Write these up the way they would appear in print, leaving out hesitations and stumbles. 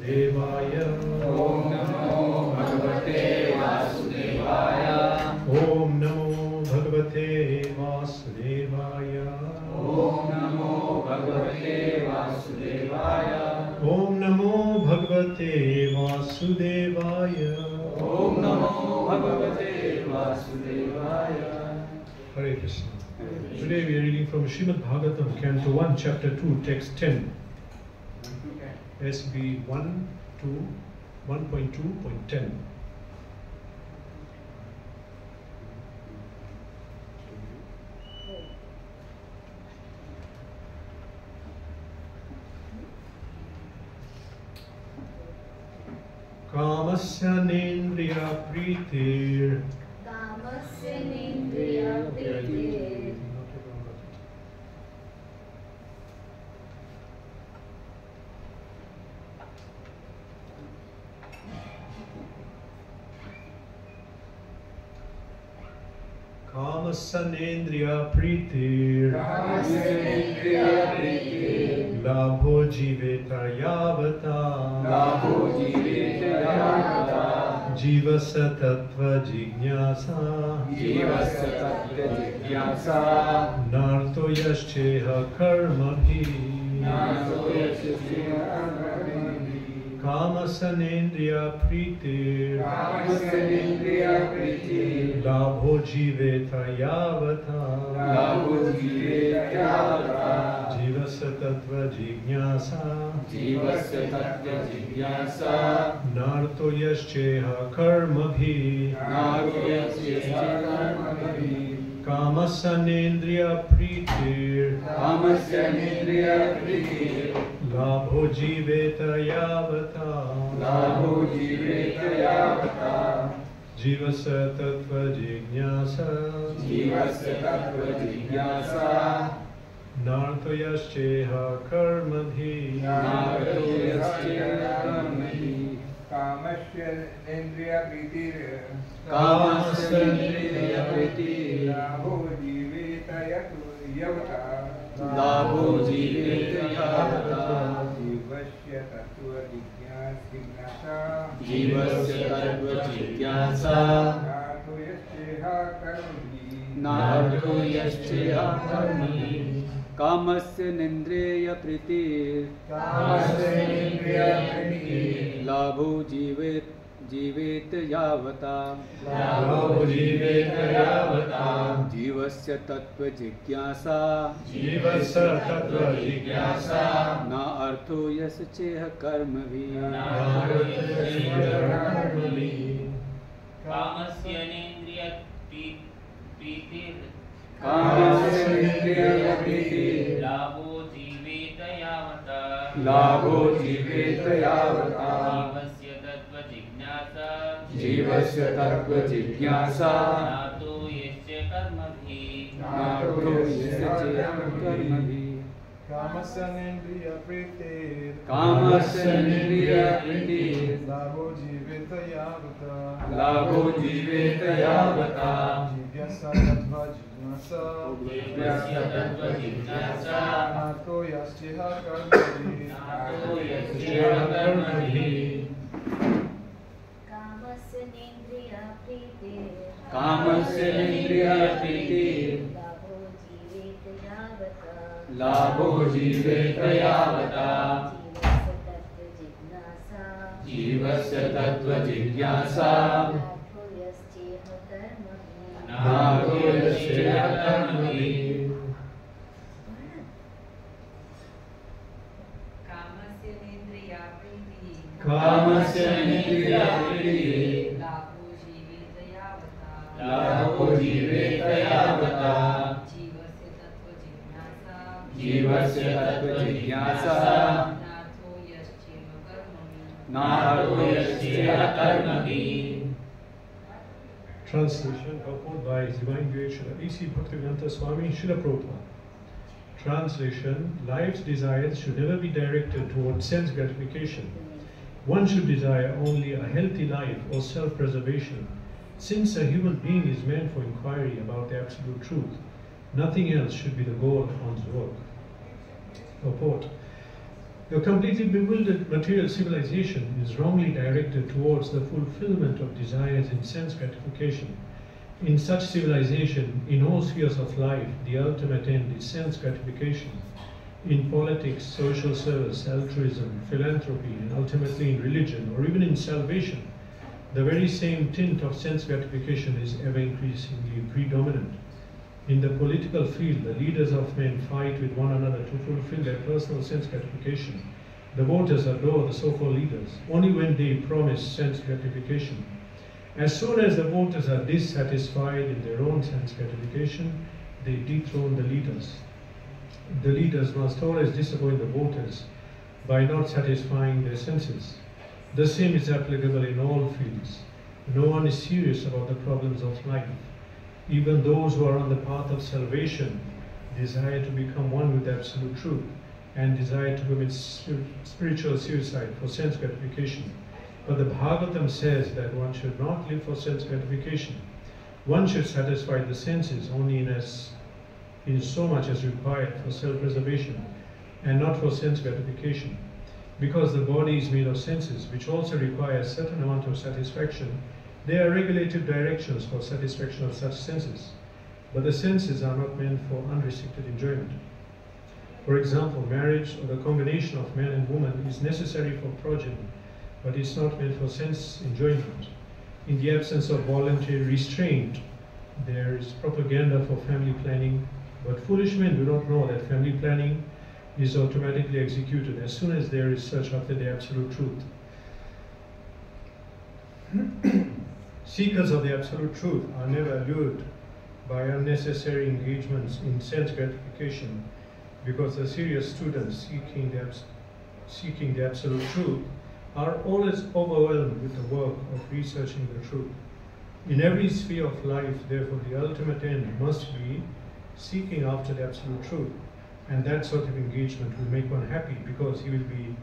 Vasudevaya. Om Namo Bhagavate Vasudevaya. Om Namo Bhagavate Vasudevaya. Om Namo Bhagavate Vasudevaya. Om Namo Bhagavate Vasudevaya. Om Namo Bhagavate Vasudevaya. Hare Krishna. Today we are reading from Srimad Bhagavatam, Canto 1, Chapter 2, Text 10. SB 1.2.10. Kamasya nendriya pritir. Kamasya nendriya pritir. Kamasya nendriya pritir. Kamasya pritir. Labho jiveta yavata. Labho jiveta yavata. Jivasya tattva jignasa. Jivasya tattva jignasa. Narto yascheha karmabhi. Narto yascheha karmabhi. Kamasya nendriya pritir. Kamasya nendriya pritir. Labho jiveta yavata. Labho jiveta yavata. Jivasya tattva jignasa. Jivasya tattva jignasa. Narto yascheha karmabhi. Narto yascheha karmabhi. Kamasya nendriya pritir. Kamasya nendriya pritir. Labho jiveta yavata. Labho jiveta yavata. Jivasya tattva jignasa. Jivasya tattva jignasa. Narto yascheha karmabhi. Narto yascheha karmabhi. कामस्य नेन्द्रिय प्रीतिर Kamasya nendriya pritir. लाभो जीवित यवता Labho jiveta yavata. जीवस्य तत्व जिज्ञासा Jivasya tattva jignasa. नातो यस्येह कर्मभिः Narto yascheha karmabhi. Kamasya nendriya pritir. कामस्य नेन्द्रिय प्रीतिर Labho जीवेत यावता. Labho jiveta yavata. जीवस्य तत्व जिज्ञासा. Jivasya tattva jignasa. न अर्थो यस्य चेह कर्मभिः. Narto yascheha karmabhi. कामस्य नेन्द्रिय प्रीतिर् कामस्य नेन्द्रिय प्रीतिर्. लाभो जीवेत यावता. लाभो जीवेत यावता. जीवस्य तत्त्व जिज्ञासा. जीवस्य तत्व जिज्ञासा. नातो यस्य कर्मभिः. नातो यस्य चेह कर्मभिः. कामस्य नेन्द्रिय प्रीतिर कामस्य नेन्द्रिय प्रीतिर्. लाभो जीवित यावता लाभो जीवेत यावता. जिज्ञासा तत्व जिज्ञासा जीवस्य तत्त्व जिज्ञासा. नातो यस्येह कर्मभिः नातो यस्य कर्मभिः. कामस्य नेन्द्रिय प्रीतिर. कामस्य नेन्द्रिय प्रीतिर्. लाभो जीवेत यावता. लाभो जीवेत यावता. जीवस्य तत्त्व जिज्ञासा. जीवस्य तत्व जिज्ञासा. नातो यस्येह कर्मभिः. कामस्य नेन्द्रिय प्रीतिः. कामस्य नेन्द्रिय प्रीतिर्. लाभो जीवेत यावता. लाभो जीवेत यावता. जीवस्य तत्त्व जिज्ञासा. जीवस्य तत्व जिज्ञासा. नाथो यश्चेह कर्मभिः. नातो यस्येह कर्मभिः. Translation purport by His Divine Grace Srila A.C. Bhaktivedanta Swami Srila Prabhupada. Translation: Life's desires should never be directed towards sense gratification. One should desire only a healthy life or self-preservation. Since a human being is meant for inquiry about the absolute truth, nothing else should be the goal of one's work. Purport: Your completely bewildered material civilization is wrongly directed towards the fulfillment of desires in sense gratification. In such civilization, in all spheres of life, the ultimate end is sense gratification. In politics, social service, altruism, philanthropy, and ultimately in religion, or even in salvation, the very same tint of sense gratification is ever increasingly predominant. In the political field, the leaders of men fight with one another to fulfill their personal sense gratification. The voters adore the so-called leaders only when they promise sense gratification. As soon as the voters are dissatisfied in their own sense gratification, they dethrone the leaders. The leaders must always disappoint the voters by not satisfying their senses. The same is applicable in all fields. No one is serious about the problems of life. Even those who are on the path of salvation desire to become one with absolute truth and desire to commit spiritual suicide for sense gratification. But the Bhagavatam says that one should not live for sense gratification. One should satisfy the senses only in so much as required for self-preservation and not for sense gratification. Because the body is made of senses, which also require a certain amount of satisfaction, there are regulative directions for satisfaction of such senses. But the senses are not meant for unrestricted enjoyment. For example, marriage or the combination of man and woman is necessary for progeny, but it's not meant for sense enjoyment. In the absence of voluntary restraint, there is propaganda for family planning, but foolish men do not know that family planning is automatically executed as soon as there is search after the absolute truth. Seekers of the absolute truth are never allured by unnecessary engagements in sense gratification, because the serious students seeking the absolute truth are always overwhelmed with the work of researching the truth. In every sphere of life, therefore, the ultimate end must be seeking after the absolute truth, and that sort of engagement will make one happy because he will be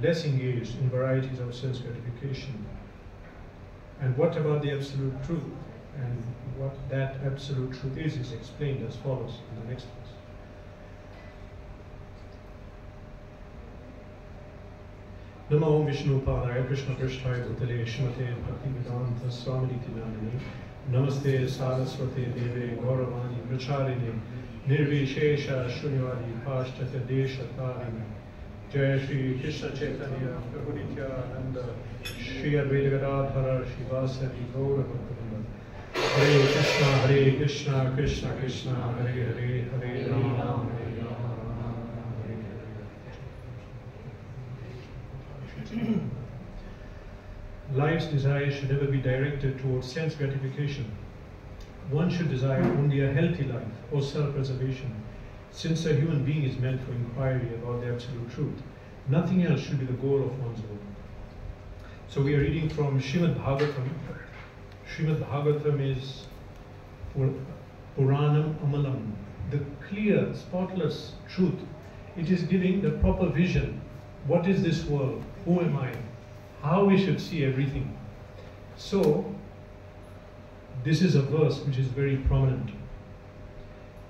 less engaged in varieties of sense gratification. And what about the absolute truth? And what that absolute truth is explained as follows in the next verse. Namo Vishnu Padaya Krishna Prishthaya Bhutale Shrimate Bhaktivedanta Swaminiti Namini Namaste Saraswate Deve Gauravani Pracharine Nirvishesha Shunyavadi Pashtaka Desha Tarini Jaya Shri Krishna Chaitanya Prabhu Nityananda Shri Advaita Gadadhara Shivasari Gaura Bhaktivinoda Hare Krishna Krishna Krishna Hare Hare Hare Rama Hare Rama Hare Hare. Life's desire should never be directed towards sense gratification. One should desire only a healthy life or self-preservation, since a human being is meant for inquiry about the absolute truth. Nothing else should be the goal of one's work. So we are reading from Srimad Bhagavatam. Srimad Bhagavatam is Puranam Amalam, the clear, spotless truth. It is giving the proper vision. What is this world? Who am I? How we should see everything. So, this is a verse which is very prominent.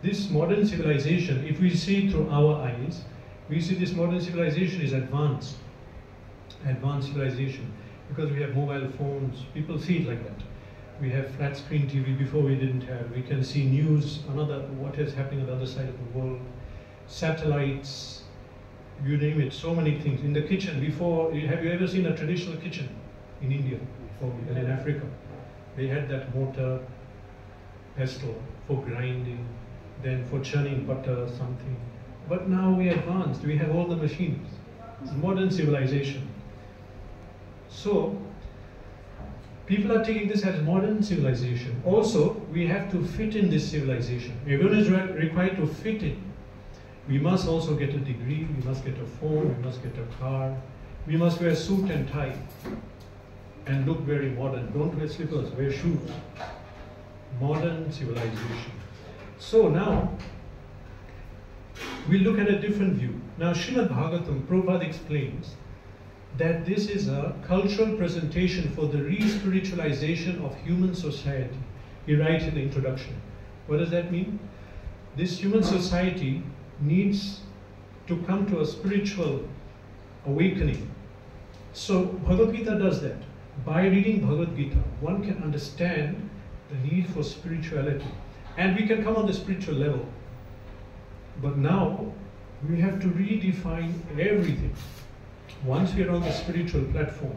This modern civilization, if we see it through our eyes, we see this modern civilization is advanced civilization, because we have mobile phones. People see it like that. We have flat screen TV before we didn't have. We can see news, what is happening on the other side of the world, satellites, you name it, so many things. In the kitchen, before, have you ever seen a traditional kitchen in India and in Africa? They had that mortar, pestle for grinding, then for churning butter, something. But now we advanced, we have all the machines. It's modern civilization. So, people are taking this as modern civilization. Also, we have to fit in this civilization. Everyone is required to fit in. We must also get a degree, we must get a phone, we must get a car, we must wear suit and tie and look very modern. Don't wear slippers, wear shoes. Modern civilization. So now, we look at a different view. Now Srimad Bhagavatam, Prabhupada explains that this is a cultural presentation for the re-spiritualization of human society. He writes in the introduction. What does that mean? This human society needs to come to a spiritual awakening. So Bhagavad Gita does that. By reading Bhagavad Gita, one can understand the need for spirituality. And we can come on the spiritual level. But now, we have to redefine everything. Once we are on the spiritual platform,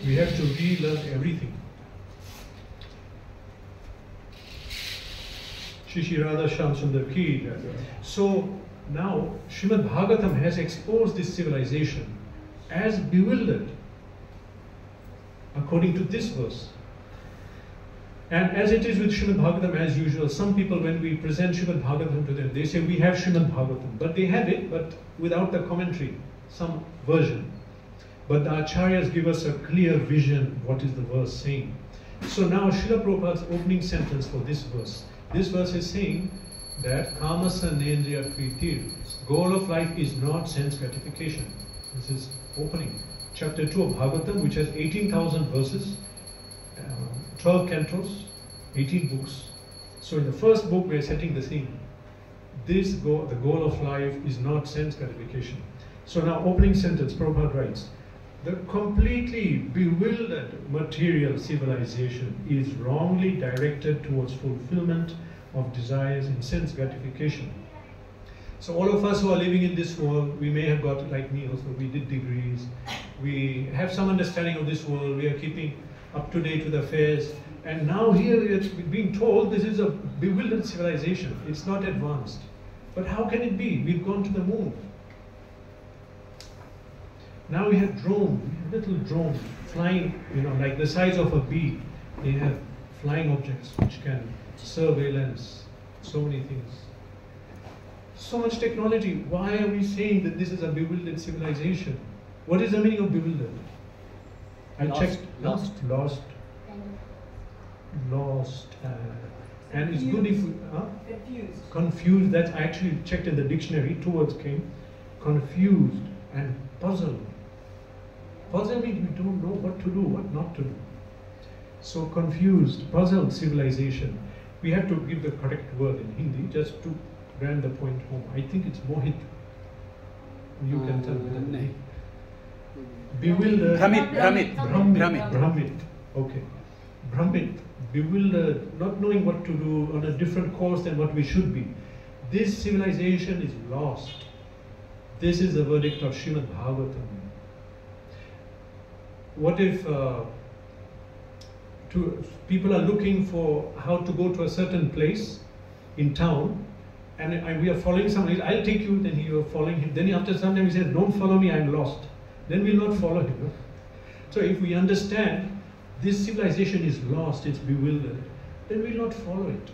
we have to relearn everything. Shri Radha Shyam Sundar ki. So now Srimad Bhagavatam has exposed this civilization as bewildered according to this verse. And as it is with Srimad Bhagavatam, as usual, some people, when we present Srimad Bhagavatam to them, they say we have Srimad Bhagavatam, but they have it, but without the commentary, some version. But the Acharyas give us a clear vision what is the verse saying. So now Srila Prabhupada's opening sentence for this verse. This verse is saying that Kamasa Nendriya Pritir, goal of life is not sense gratification. This is opening. Chapter 2 of Bhagavatam, which has 18,000 verses, 12 cantos, 18 books. So in the first book we are setting the scene. The goal of life is not sense gratification. So now opening sentence, Prabhupada writes, the completely bewildered material civilization is wrongly directed towards fulfillment of desires in sense gratification. So all of us who are living in this world, we may have got, like me also, we did degrees, we have some understanding of this world, we are keeping up to date with affairs, and now here we are being told this is a bewildered civilization, it's not advanced. But how can it be? We've gone to the moon. Now we have drones, little drones flying, like the size of a bee. They have flying objects which can surveillance, so many things. So much technology. Why are we saying that this is a bewildered civilization? What is the meaning of bewildered? I checked. Lost. And it's good if we... Confused. That I actually checked in the dictionary. 2 words came. Confused and puzzled. Puzzled means we don't know what to do, what not to do. So confused, puzzled civilization. We have to give the correct word in Hindi just to ram the point home. I think it's mohit. You can tell me. Bewildered. Brahmit. Okay. Brahmit. Bewildered, not knowing what to do, on a different course than what we should be. This civilization is lost. This is the verdict of Srimad Bhagavatam. What if people are looking for how to go to a certain place in town, and we are following somebody, I'll take you, then you are following him. Then after some time he says, don't follow me, I'm lost. Then we'll not follow him. So if we understand this civilization is lost, it's bewildered, then we'll not follow it.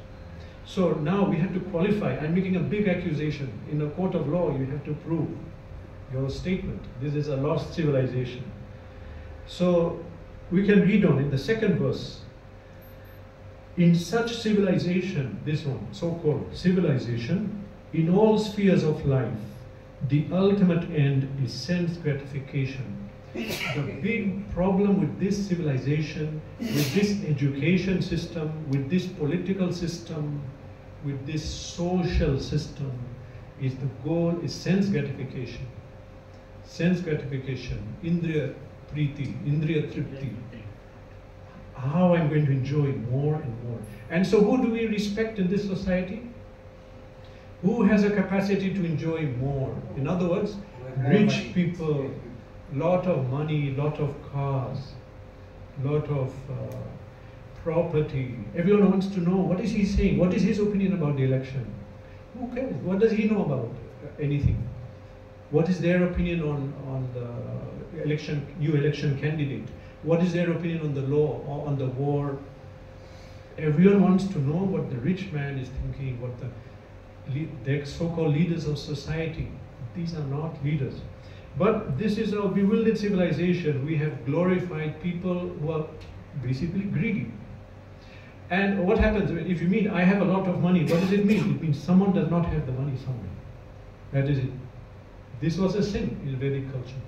So now we have to qualify. I'm making a big accusation. In a court of law, you have to prove your statement. This is a lost civilization. So we can read on in the second verse. In such civilization, this one, so-called civilization, in all spheres of life, the ultimate end is sense gratification. The big problem with this civilization, with this education system, with this political system, with this social system, is the goal is sense gratification. Sense gratification, indriya priti, indriya tripti. How I'm going to enjoy more and more. And so who do we respect in this society? Who has a capacity to enjoy more? In other words, rich people, lot of money, lot of cars, lot of property. Everyone wants to know, what is he saying? What is his opinion about the election? Who cares? What does he know about anything? What is their opinion on the election, new election candidate? What is their opinion on the law or on the war? Everyone wants to know what the rich man is thinking, what the so-called leaders of society. These are not leaders. But this is a bewildered civilization. We have glorified people who are basically greedy. And what happens if you mean, I have a lot of money, what does it mean? It means someone does not have the money somewhere. That is it. This was a sin in Vedic culture.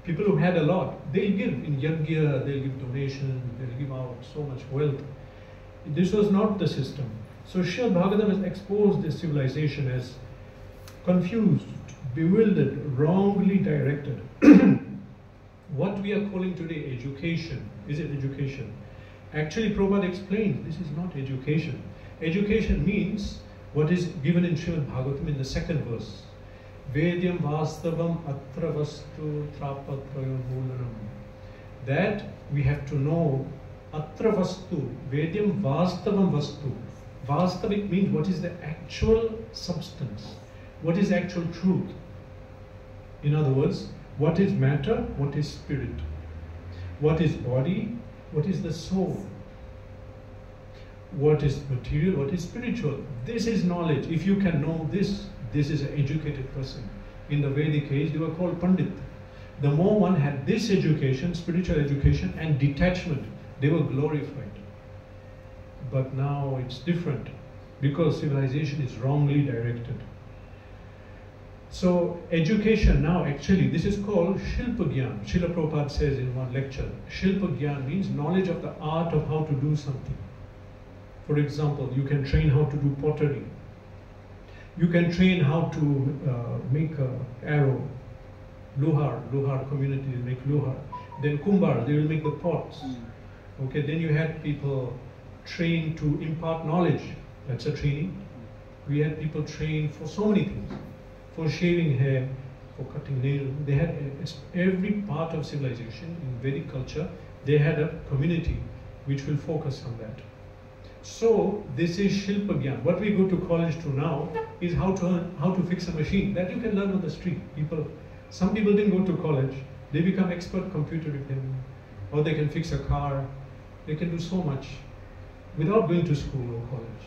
People who had a lot, they'll give in yajna, they'll give donation, they'll give out so much wealth. This was not the system. So Srimad Bhagavatam has exposed this civilization as confused, bewildered, wrongly directed. What we are calling today education, is it education? Actually, Prabhupada explained this is not education. Education means what is given in Srimad Bhagavatam in the second verse. Vedyam vastavam atra vastu trapatrayo mulanam. That we have to know atra vastu, vedyam vastavam vastu. Vastavik means what is the actual substance, what is actual truth. In other words, what is matter, what is spirit, what is body, what is the soul, what is material, what is spiritual. This is knowledge. If you can know this, this is an educated person. In the Vedic age, they were called Pandit. The more one had this education, spiritual education and detachment, they were glorified. But now it's different because civilization is wrongly directed. So education now, actually, this is called Shilpa Gyan. Srila Prabhupada says in one lecture, Shilpa Gyan means knowledge of the art of how to do something. For example, you can train how to do pottery. You can train how to make an arrow. Luhar community will make luhar. Then Kumbar, they will make the pots. Okay, then you had people trained to impart knowledge. That's a training. We had people trained for so many things. For shaving hair, for cutting nails. They had every part of civilization in Vedic culture, they had a community which will focus on that. So this is Shilpa Gyan. What we go to college to now is how to fix a machine. That you can learn on the street. Some people didn't go to college. They become expert computer repairmen. Or they can fix a car. They can do so much without going to school or college.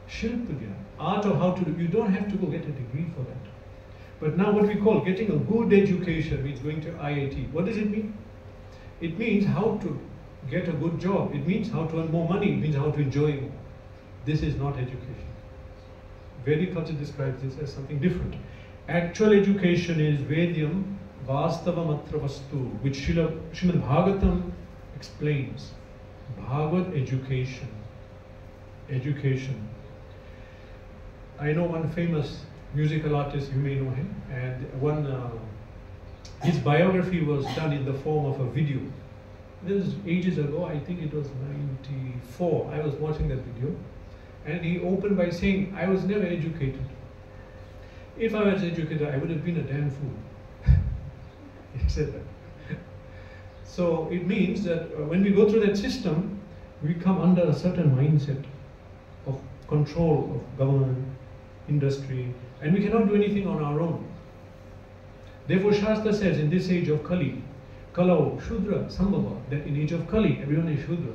Shilpa Gyan. Art of how to do. You don't have to go get a degree for that. But now what we call getting a good education means going to IIT. What does it mean? It means how to get a good job. It means how to earn more money. It means how to enjoy more. This is not education. Vedic culture describes this as something different. Actual education is Vedyam Vastavam Atra Vastu, which Srimad Bhagavatam explains. Bhagavad education. Education. I know one famous musical artist, you may know him, and his biography was done in the form of a video. This was ages ago, I think it was 94. I was watching that video, and he opened by saying, I was never educated. If I was educated, I would have been a damn fool. He said that. So it means that when we go through that system, we come under a certain mindset of control of government, industry, and we cannot do anything on our own. Therefore, Shastra says in this age of Kali, Kalau, Shudra, Sambhava, that in age of Kali, everyone is Shudra.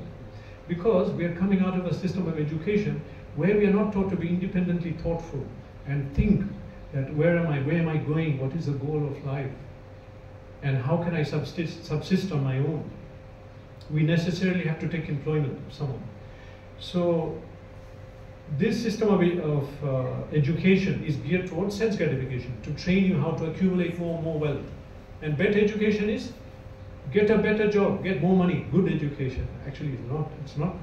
Because we are coming out of a system of education where we are not taught to be independently thoughtful and think that where am I going, what is the goal of life, and how can I subsist on my own. We necessarily have to take employment of someone. So this system of education is geared towards sense gratification, to train you how to accumulate more and more wealth. And better education is get a better job, get more money. Good education actually it's not.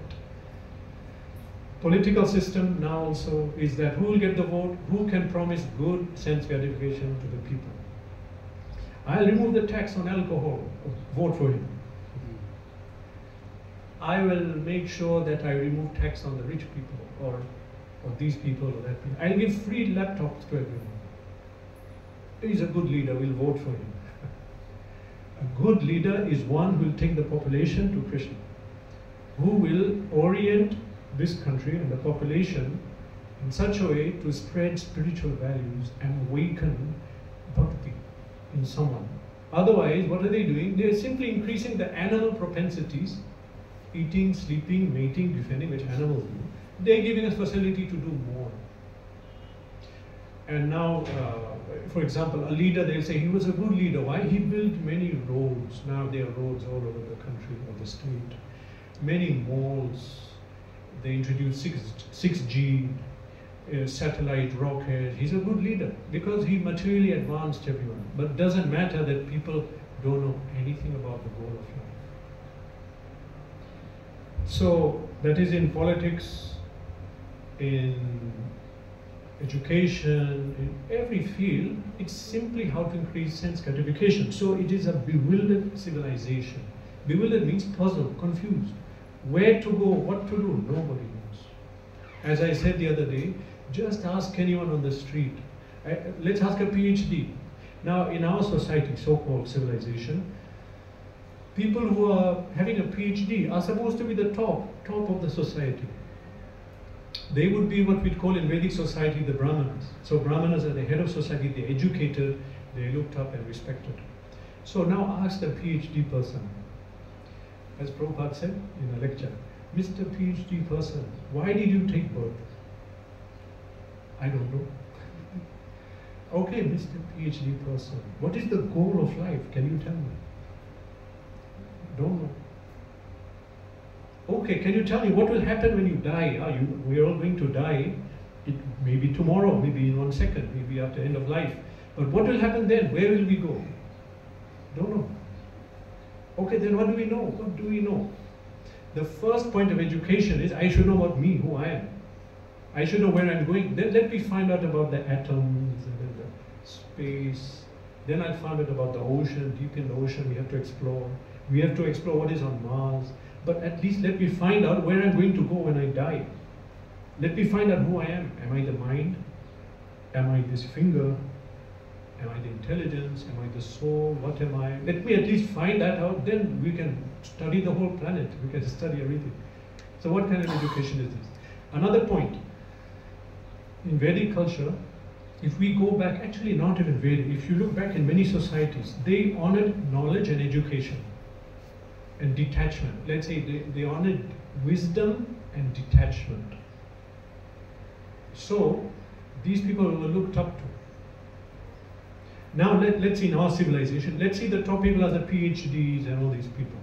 Political system now also is that who will get the vote, who can promise good sense gratification to the people. I'll remove the tax on alcohol, vote for him. I will make sure that I remove tax on the rich people or these people or that people. I'll give free laptops to everyone. He's a good leader, we'll vote for him. A good leader is one who will take the population to Krishna, who will orient this country and the population in such a way to spread spiritual values and awaken bhakti in someone. Otherwise, what are they doing? They are simply increasing the animal propensities, eating, sleeping, mating, defending, which animals do. They're giving us facility to do more. And now, for example, a leader, they'll say he was a good leader. Why? He built many roads. Now there are roads all over the country or the state. Many malls. They introduced 6G, satellite rocket. He's a good leader because he materially advanced everyone. But it doesn't matter that people don't know anything about the goal of life. So that is in politics, in education, in every field, it's simply how to increase sense gratification. So it is a bewildered civilization. Bewildered means puzzled, confused. Where to go, what to do, nobody knows. As I said the other day, just ask anyone on the street. Let's ask a PhD. Now, in our society, so-called civilization, people who are having a PhD are supposed to be the top of the society. They would be what we'd call in Vedic society the Brahmanas. So Brahmanas are the head of society, they're educated, they're looked up and respected. So now ask the PhD person, as Prabhupada said in a lecture, Mr. PhD person, why did you take birth? I don't know. Okay, Mr. PhD person, what is the goal of life? Can you tell me? Don't know. Okay, can you tell me what will happen when you die? We are all going to die. It may be tomorrow, maybe in 1 second, maybe after end of life. But what will happen then? Where will we go? Don't know. Okay, then what do we know? What do we know? The first point of education is I should know about me, who I am. I should know where I'm going. Then let me find out about the atoms and then the space. Then I'll find out about the ocean. Deep in the ocean we have to explore. We have to explore what is on Mars. But at least let me find out where I'm going to go when I die. Let me find out who I am. Am I the mind? Am I this finger? Am I the intelligence? Am I the soul? What am I? Let me at least find that out. Then we can study the whole planet. We can study everything. So what kind of education is this? Another point. In Vedic culture, if we go back, actually not even Vedic, if you look back in many societies, they honored knowledge and education and detachment. Let's say they honored wisdom and detachment. So these people were looked up to. Now let's see in our civilization, let's see the top people are the PhDs and all these people.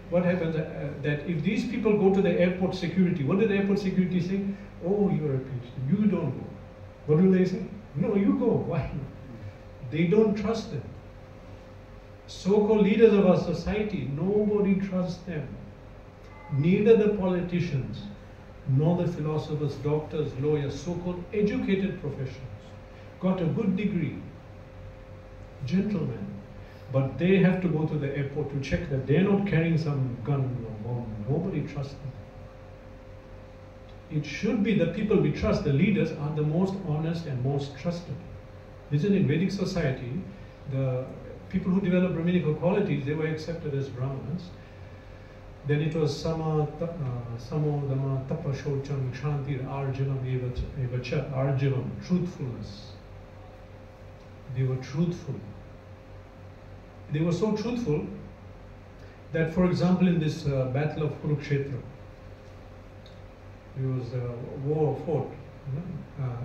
What happens that if these people go to the airport security, what did the airport security say? Oh, you're a PhD, you don't go. What do they say? No, you go. Why? They don't trust them. So-called leaders of our society, nobody trusts them. Neither the politicians, nor the philosophers, doctors, lawyers, so-called educated professionals, got a good degree, gentlemen, but they have to go to the airport to check that they're not carrying some gun or bomb. Nobody trusts them. It should be the people we trust, the leaders, are the most honest and most trusted. Listen, in Vedic society, the people who developed Brahminical qualities, they were accepted as Brahmanas. Then it was Samo Dhamma Tapa Shocham Kshantir Arjavam Evacha, Arjavam, truthfulness. They were truthful. They were so truthful that, for example, in this battle of Kurukshetra, there was a war fought,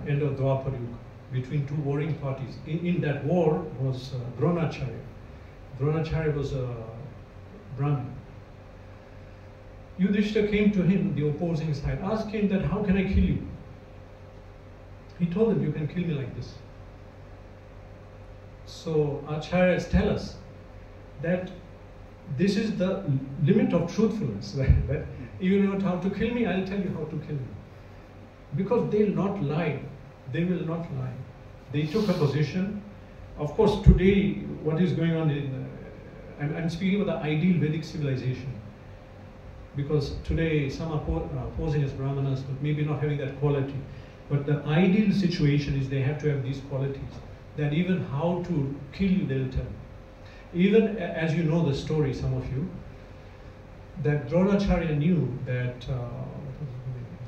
end of Dwapar Yuga, between two warring parties. In that war was Dronacharya. Dronacharya was a Brahmin. Yudhishthira came to him, the opposing side, asked him that, how can I kill you? He told him, you can kill me like this. So Acharyas tell us that this is the limit of truthfulness. That you know how to kill me, I'll tell you how to kill you. Because they'll not lie. They will not lie. They took a position. Of course, today, what is going on in, I'm speaking about the ideal Vedic civilization. Because today, some are posing as Brahmanas, but maybe not having that quality. But the ideal situation is they have to have these qualities. That even how to kill you, they'll tell. Even as you know the story, some of you, that Dronacharya knew that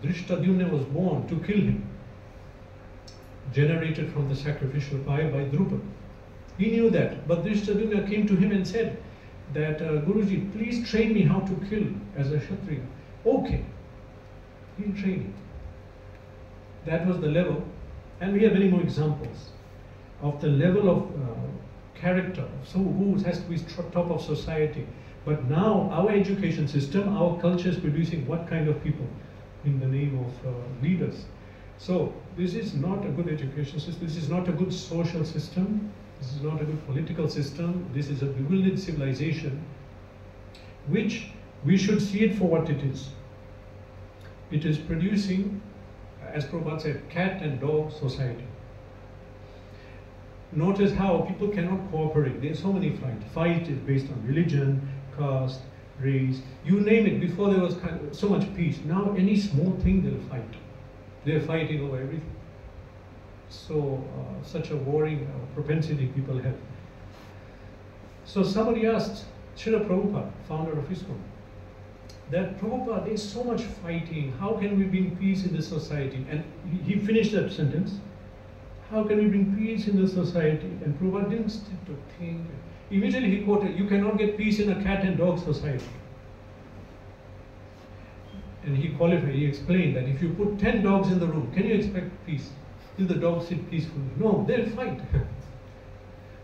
Drishtadyumna was born to kill him, generated from the sacrificial fire by Drupad. He knew that, but Drishtadyumna came to him and said that, Guruji, please train me how to kill as a Kshatriya. Okay, he'll train you. That was the level, and we have many more examples of the level of character, so who has to be top of society. But now our education system, our culture is producing what kind of people in the name of leaders. So this is not a good education system, this is not a good social system, this is not a good political system, this is a bewildered civilization, which we should see it for what it is. It is producing, as Prabhupada said, cat and dog society. Notice how people cannot cooperate. There are so many fights. Fight is based on religion, caste, race, you name it. Before there was so much peace. Now any small thing they'll fight. They're fighting over everything. So such a warring propensity people have. So somebody asked Srila Prabhupada, founder of ISKCON, that Prabhupada, there's so much fighting. How can we bring peace in the society? And he finished that sentence. How can we bring peace in the society? And Prabhupada didn't sit to think. Immediately he quoted, you cannot get peace in a cat and dog society. And he qualified, he explained that if you put 10 dogs in the room, can you expect peace? Will the dogs sit peacefully? No, they'll fight.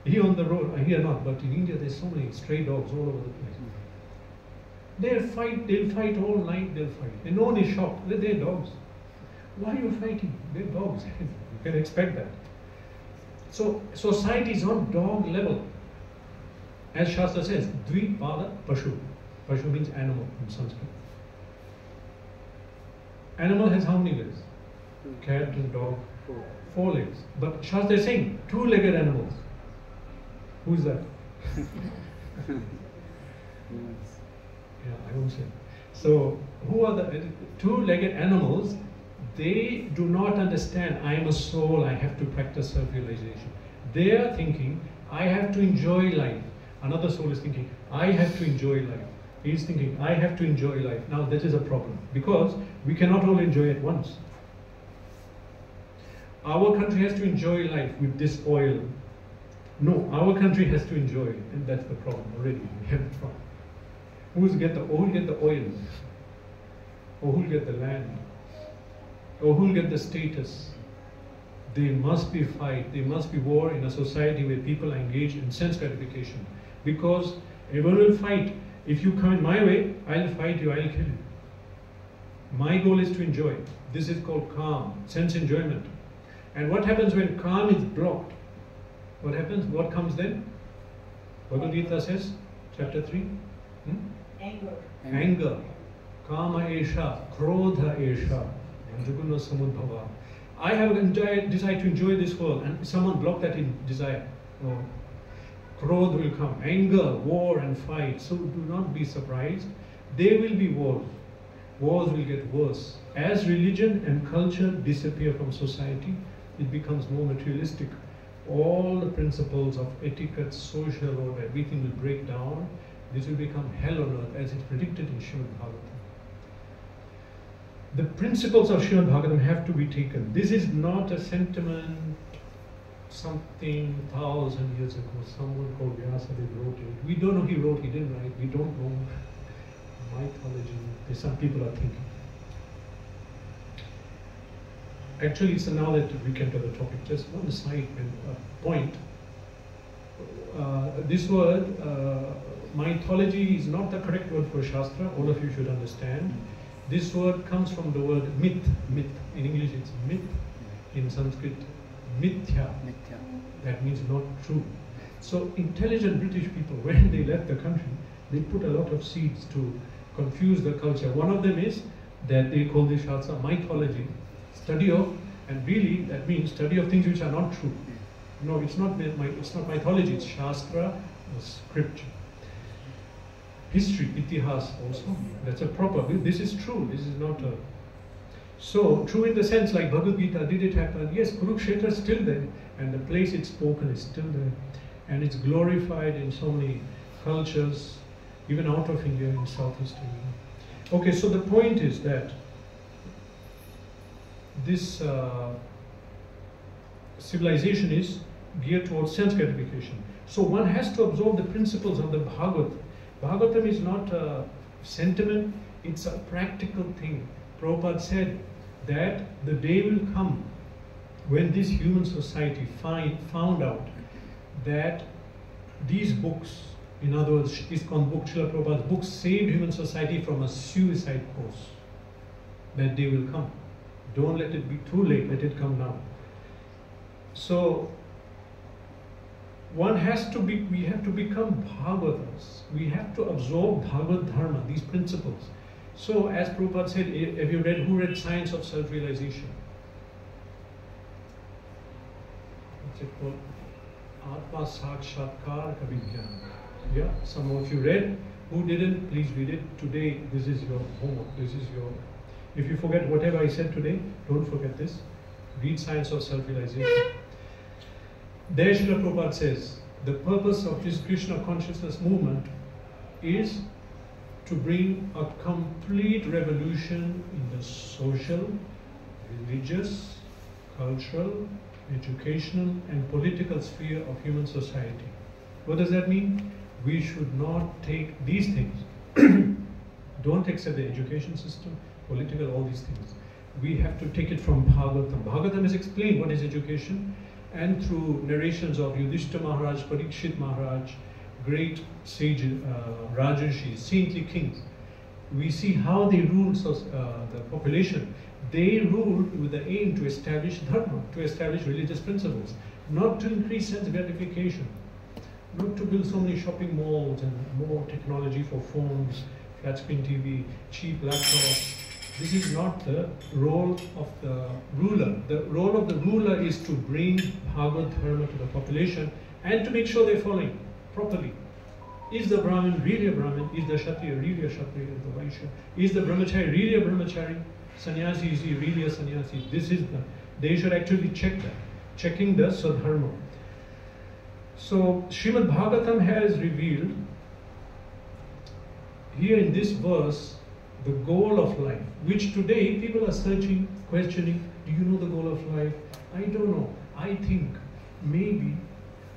Here on the road, here not, but in India there's so many stray dogs all over the place. They'll fight all night, they'll fight. And no one is shocked, they're dogs. Why are you fighting? They're dogs. You can expect that. So society is on dog level. As Shastra says, Dvipada Pashu. Pashu means animal in Sanskrit. Animal has how many legs? Cat and dog, 4 legs. But Shastra is saying 2-legged animals. Who's that? Yeah, I won't say. So, who are the 2-legged animals? They do not understand, I am a soul, I have to practice self-realization. They are thinking, I have to enjoy life. Another soul is thinking, I have to enjoy life. He is thinking, I have to enjoy life. Now, this is a problem because we cannot all enjoy at once. Our country has to enjoy life with this oil. No, our country has to enjoy it, and that's the problem already. We have a problem. Who will get the oil? Or who will get the land? Or who will get the status? There must be fight, there must be war in a society where people are engaged in sense gratification. Because everyone will fight. If you come in my way, I'll fight you, I'll kill you. My goal is to enjoy. This is called calm, sense enjoyment. And what happens when calm is blocked? What happens? What comes then? Bhagavad Gita says, chapter 3. Anger. Kama esha, krodha esha, juguna samudbhava. I have a desire to enjoy this world, and someone blocked that in desire. Oh, krodha will come. Anger, war and fight. So do not be surprised. There will be wars. Wars will get worse. As religion and culture disappear from society, it becomes more materialistic. All the principles of etiquette, social order, everything will break down. This will become hell on earth as it's predicted in Srimad Bhagavatam. The principles of Srimad Bhagavatam have to be taken. This is not a sentiment, something 1,000 years ago, someone called Vyasadeva wrote it. We don't know he wrote, he didn't write, we don't know mythology. There's some people are thinking. Actually, so now that we came to the topic, just one side point. This word, mythology, is not the correct word for Shastra. All of you should understand. This word comes from the word myth. Myth. In English, it's myth. In Sanskrit, mithya. That means not true. So intelligent British people, when they left the country, they put a lot of seeds to confuse the culture. One of them is that they call this Shastra mythology. Study of, and really that means study of things which are not true. No, it's not mythology, it's Shastra, or scripture. History, itihas also, that's a proper, this is true, this is not a... So, true in the sense like Bhagavad Gita, did it happen? Yes, Kurukshetra is still there, and the place it's spoken is still there. And it's glorified in so many cultures, even out of India, in Southeast Asia. Okay, so the point is that this civilization is geared towards sense gratification. So one has to absorb the principles of the Bhagavatam. Bhagavatam is not a sentiment, it's a practical thing. Prabhupada said that the day will come when this human society found out that these books, in other words, ISKCON book, Srila Prabhupada's books, saved human society from a suicide course. That day will come. Don't let it be too late, let it come now. So, we have to become Bhagavatas. We have to absorb Bhagavad Dharma, these principles. So, as Prabhupada said, who read Science of Self-Realization? It's called Atma Sakshatkar ka Vigyan. Yeah, some of you read. Who didn't, please read it. Today, this is your homework. This is your. If you forget whatever I said today, don't forget this. Read Science of Self-Realization. There Srila Prabhupada says, the purpose of this Krishna consciousness movement is to bring a complete revolution in the social, religious, cultural, educational and political sphere of human society. What does that mean? We should not take these things. Don't accept the education system, political, all these things. We have to take it from Bhagavatam. Bhagavatam has explained what is education, and through narrations of Yudhishthira Maharaj, Parikshit Maharaj, great sage Rajarshis, saintly kings, we see how they ruled the population. They ruled with the aim to establish dharma, to establish religious principles, not to increase sense gratification, not to build so many shopping malls and more technology for phones, flat screen TV, cheap laptops. This is not the role of the ruler. The role of the ruler is to bring Bhagavad Dharma to the population and to make sure they're following properly. Is the Brahmin really a Brahmin? Is the Kshatriya really a Kshatriya? Is the Vaishya? Is the Brahmachari really a Brahmachari? Sannyasi, is he really a sannyasi? This is the, they should actually check that, checking the Sadharma. So Srimad Bhagavatam has revealed here in this verse the goal of life, which today people are searching, questioning. Do you know the goal of life? I don't know. I think maybe,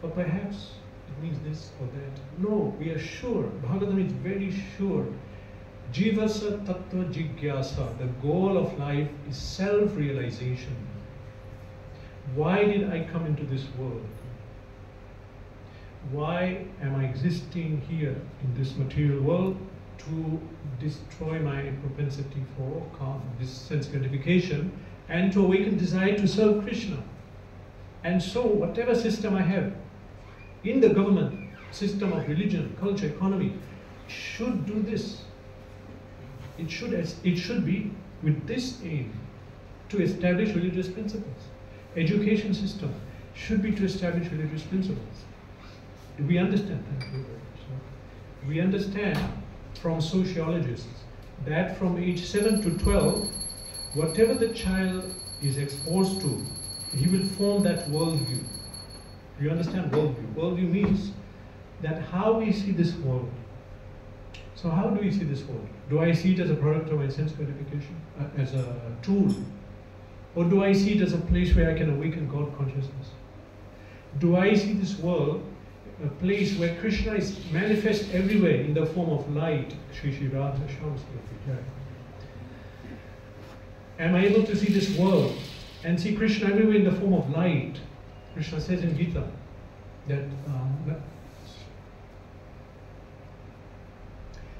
or perhaps it means this or that. No, we are sure. Bhagavatam is very sure. Jivasa Tattva Jigyasa. The goal of life is self-realization. Why did I come into this world? Why am I existing here in this material world? To destroy my propensity for this sense gratification and to awaken desire to serve Krishna. And so whatever system I have in the government, system of religion, culture, economy, should do this. It should be with this aim to establish religious principles. Education system should be to establish religious principles. Do we understand that? We understand from sociologists that from age 7 to 12, whatever the child is exposed to, he will form that worldview. Do you understand worldview? Worldview means that how we see this world. So how do we see this world? Do I see it as a product of my sense gratification, as a tool? Or do I see it as a place where I can awaken God consciousness? Do I see this world a place where Krishna is manifest everywhere in the form of light? Shri Shri Radha Shamsya. Am I able to see this world and see Krishna everywhere in the form of light? Krishna says in Gita that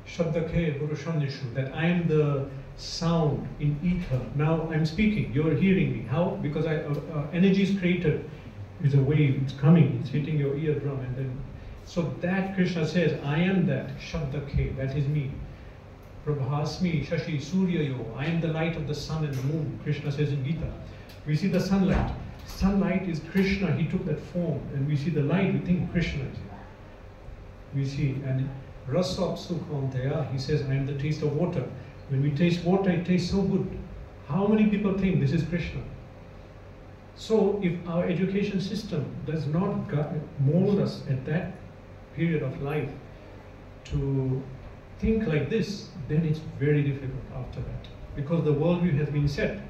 Shabdakhe Purusham Nishu, that I am the sound in ether. Now I'm speaking, you're hearing me. How? Because energy is created. It's a wave, it's coming, it's hitting your eardrum, and then so that Krishna says, I am that Shabdakhe, that is me. Prabhasmi Shashi Suryayo, I am the light of the sun and the moon, Krishna says in Gita. We see the sunlight. Sunlight is Krishna, he took that form, and we see the light, we think Krishna is here. We see, and Rasap Sukhamtaya, he says, I am the taste of water. When we taste water, it tastes so good. How many people think this is Krishna? So if our education system does not mold us at that period of life to think like this, then it's very difficult after that. Because the worldview has been set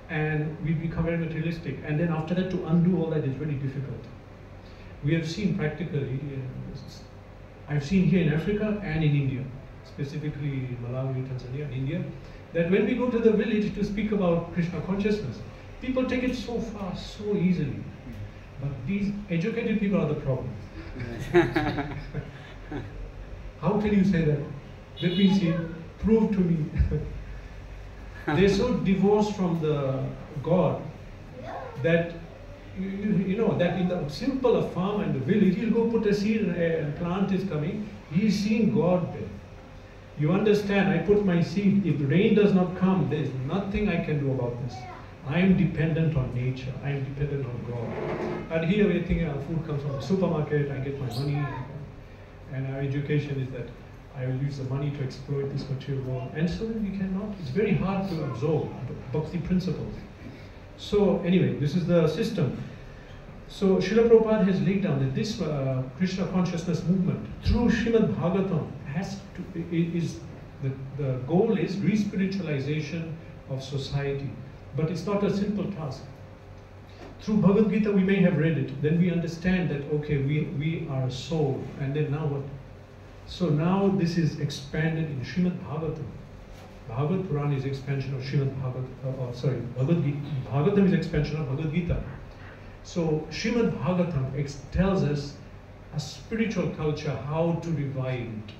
and we become very materialistic. And then after that to undo all that is very difficult. We have seen practically, I've seen here in Africa and in India, specifically Malawi, Tanzania, and India, that when we go to the village to speak about Krishna consciousness, people take it so fast, so easily. But these educated people are the problem. How can you say that? Let me see, prove to me. They're so divorced from the God that, you know, that in the simple a farmer in the village, he'll go put a seed and a plant is coming, he's seeing God there. You understand, I put my seed, if rain does not come, there's nothing I can do about this. I am dependent on nature. I am dependent on God. And here we think our food comes from the supermarket. I get my money, and our education is that I will use the money to exploit this material world. And so we cannot. It's very hard to absorb bhakti principles. So anyway, this is the system. So Srila Prabhupada has laid down that this Krishna consciousness movement through Srimad Bhagavatam the goal is re-spiritualization of society. But it's not a simple task. Through Bhagavad Gita we may have read it, then we understand that okay, we are a soul, and then now what? So now this is expanded in Srimad Bhagavatam. Bhagavad Puran is expansion of Srimad Bhagavad Gita. Bhagavatam is expansion of Bhagavad Gita. So Srimad Bhagavatam tells us a spiritual culture, how to revive it.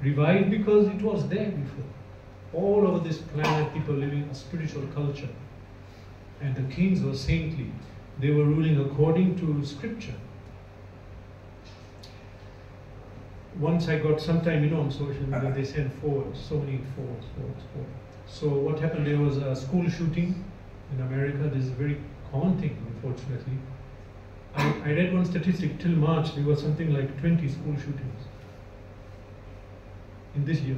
Revive because it was there before. All over this planet people living a spiritual culture. And the kings were saintly. They were ruling according to scripture. Once I got sometime, on social media, they sent forwards, so many forwards. So what happened, there was a school shooting in America. This is a very common thing, unfortunately. I read one statistic, till March there was something like 20 school shootings in this year.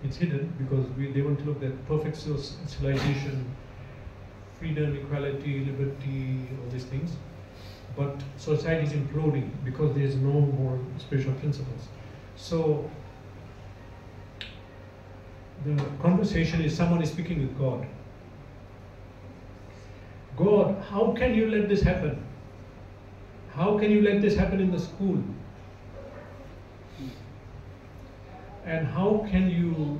It's hidden because they want to look at perfect civilization, freedom, equality, liberty, all these things. But society is imploding because there is no more spiritual principles. So the conversation is someone is speaking with God. God, how can you let this happen? How can you let this happen in the school? And how can you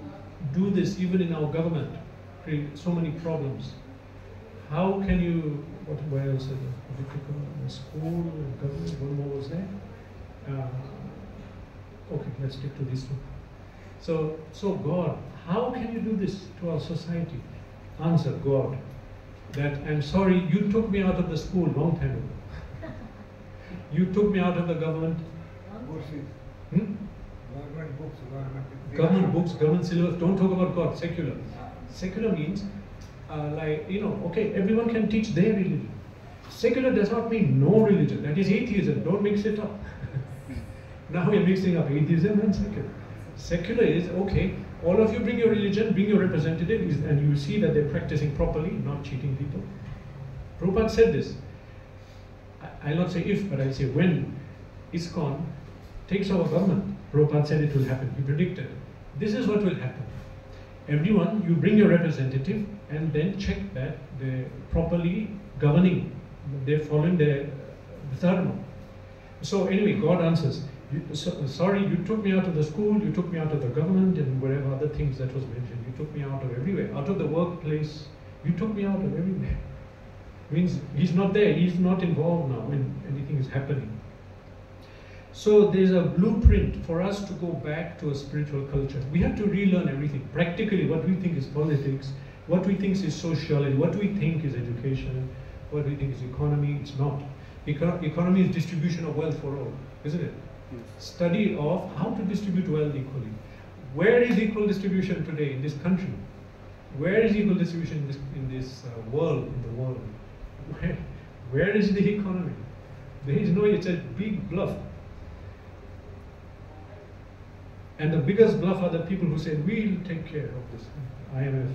do this even in our government? Create so many problems. How can you, where else is it? School, government, one more was there. Okay, let's stick to this one. So God, how can you do this to our society? Answer, God, that I'm sorry, you took me out of the school long time ago. You took me out of the government. Government books, government syllabus, don't talk about God, secular. Secular means, okay, everyone can teach their religion. Secular does not mean no religion, that is atheism, don't mix it up. Now we are mixing up atheism and secular. Secular is, okay, all of you bring your religion, bring your representative, and you see that they're practicing properly, not cheating people. Prabhupada said this. I'll not say if, but I'll say when ISKCON takes over government, Prabhupada said it will happen. He predicted. This is what will happen. Everyone, you bring your representative and then check that they're properly governing. They're following the dharma. So anyway, God answers. Sorry, you took me out of the school, you took me out of the government and whatever other things that was mentioned. You took me out of everywhere. Out of the workplace. You took me out of everywhere. Means he's not there. He's not involved now when anything is happening. So there's a blueprint for us to go back to a spiritual culture. We have to relearn everything. Practically, what we think is politics, what we think is sociology, what we think is education, what we think is economy. It's not. Economy is distribution of wealth for all, isn't it? Yes. Study of how to distribute wealth equally. Where is equal distribution today in this country? Where is equal distribution in this world? Where is the economy? There is no. It's a big bluff. And the biggest bluff are the people who say, we'll take care of this. IMF,